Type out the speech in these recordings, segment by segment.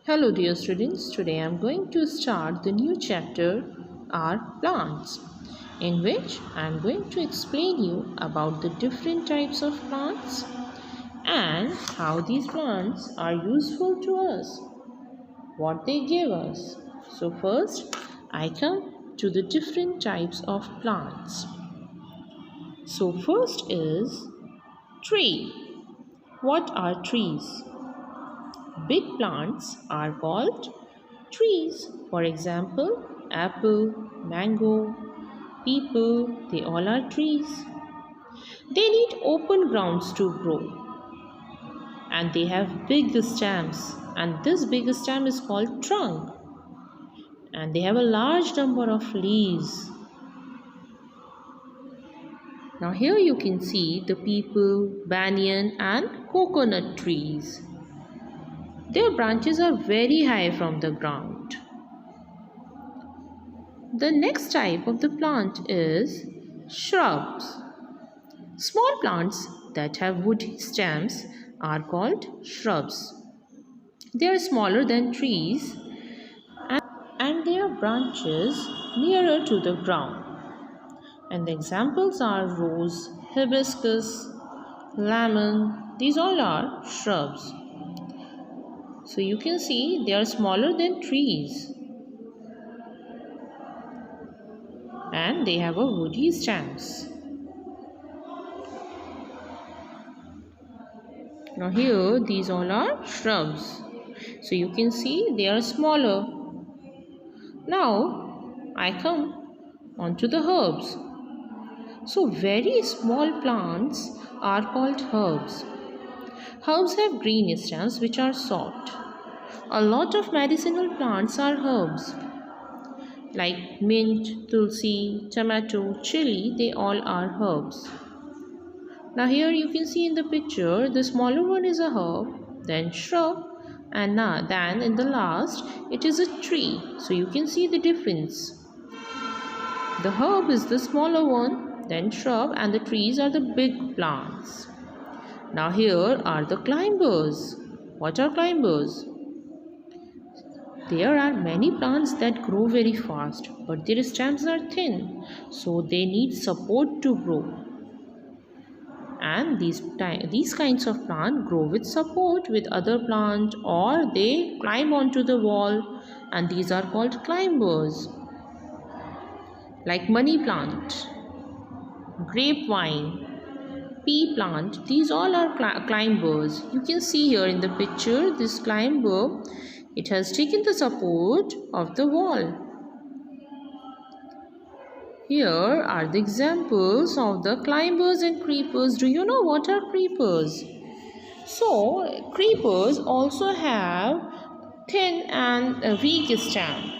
Hello dear students, today I am going to start the new chapter are plants, in which I am going to explain you about the different types of plants and how these plants are useful to us, what they give us. So first I come to the different types of plants. So first is tree. What are trees? Big plants are called trees. For example, apple, mango, people, they all are trees. They need open grounds to grow and they have big stems, and this big stem is called trunk, and they have a large number of leaves. Now here you can see the people, banyan and coconut trees. Their branches are very high from the ground. The next type of the plant is shrubs. Small plants that have woody stems are called shrubs. They are smaller than trees and their branches nearer to the ground. And the examples are rose, hibiscus, lemon. These all are shrubs. So you can see they are smaller than trees and they have a woody stems. Now here these all are shrubs. So you can see they are smaller. Now I come onto the herbs. So very small plants are called herbs. Herbs have green stems which are soft. A lot of medicinal plants are herbs like mint, tulsi, tomato, chili, they all are herbs. Now here you can see in the picture, the smaller one is a herb, then shrub, and then in the last it is a tree. So you can see the difference. The herb is the smaller one, then shrub, and the trees are the big plants. Now here are the climbers. What are climbers? There are many plants that grow very fast, but their stems are thin, so they need support to grow. And these kinds of plants grow with support with other plant, or they climb onto the wall, and these are called climbers. Like money plant, grapevine, pea plant, these all are climbers. You can see here in the picture this climber, it has taken the support of the wall. Here are the examples of the climbers and creepers. Do you know what are creepers? So, creepers also have thin and a weak stem.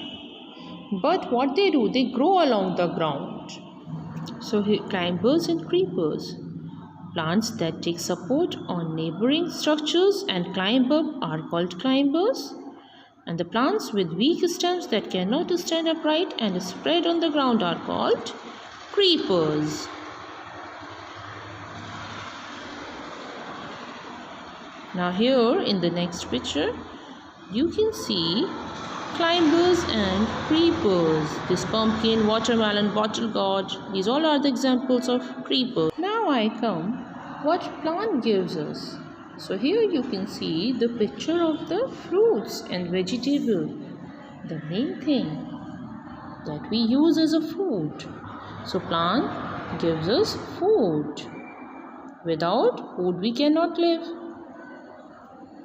But what they do, they grow along the ground. So, climbers and creepers. Plants that take support on neighboring structures and climb up are called climbers. And the plants with weak stems that cannot stand upright and spread on the ground are called creepers. Now here in the next picture, you can see climbers and creepers. This pumpkin, watermelon, bottle gourd, these all are the examples of creepers. Now I come, what plant gives us? So here you can see the picture of the fruits and vegetable, the main thing that we use as a food. So plant gives us food. Without food we cannot live.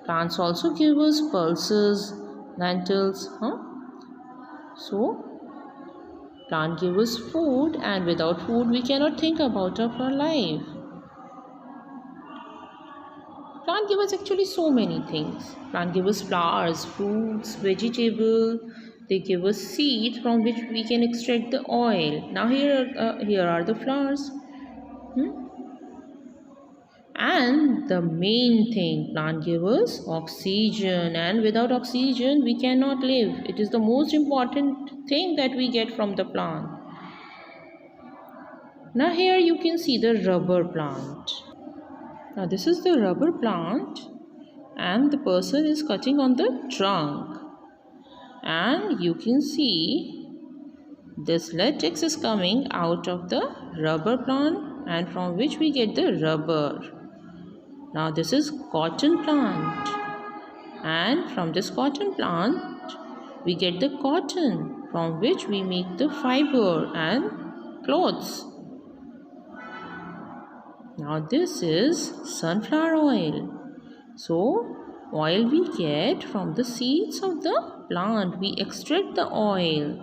Plants also give us pulses, lentils. So plant gives us food, and without food we cannot think about our life. Plant give us actually so many things. Plant give us flowers, fruits, vegetable. They give us seed from which we can extract the oil. Now here are the flowers. And the main thing, plant give us oxygen, and without oxygen we cannot live. It is the most important thing that we get from the plant. Now here you can see the rubber plant. Now this is the rubber plant. and the person is cutting on the trunk, and you can see this latex is coming out of the rubber plant, and from which we get the rubber. Now this is cotton plant, and from this cotton plant we get the cotton, from which we make the fiber and clothes. Now this is sunflower oil. So oil we get from the seeds of the plant. We extract the oil,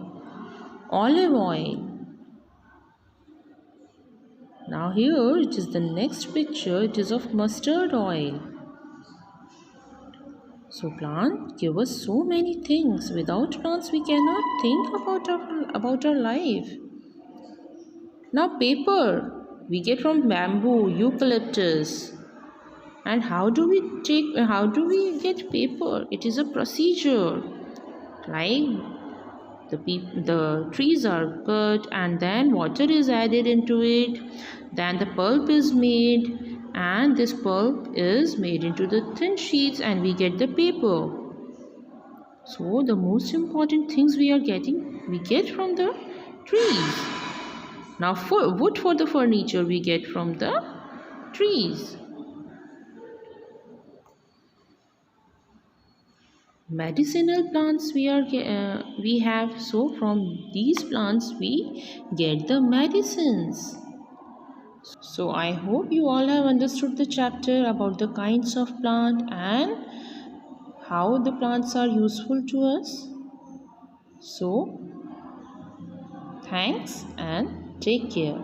olive oil. Now here it is the next picture. It is of mustard oil. So plant give us so many things. Without plants we cannot think about our life. Now paper we get from bamboo, eucalyptus. And how do we get paper? It is a procedure. Like the trees are cut, and then water is added into it, then the pulp is made, and this pulp is made into the thin sheets, and we get the paper. So the most important things we get from the trees. Now for wood for the furniture we get from the trees. Medicinal plants we have, so from these plants we get the medicines. So I hope you all have understood the chapter about the kinds of plant and how the plants are useful to us. So thanks and take care.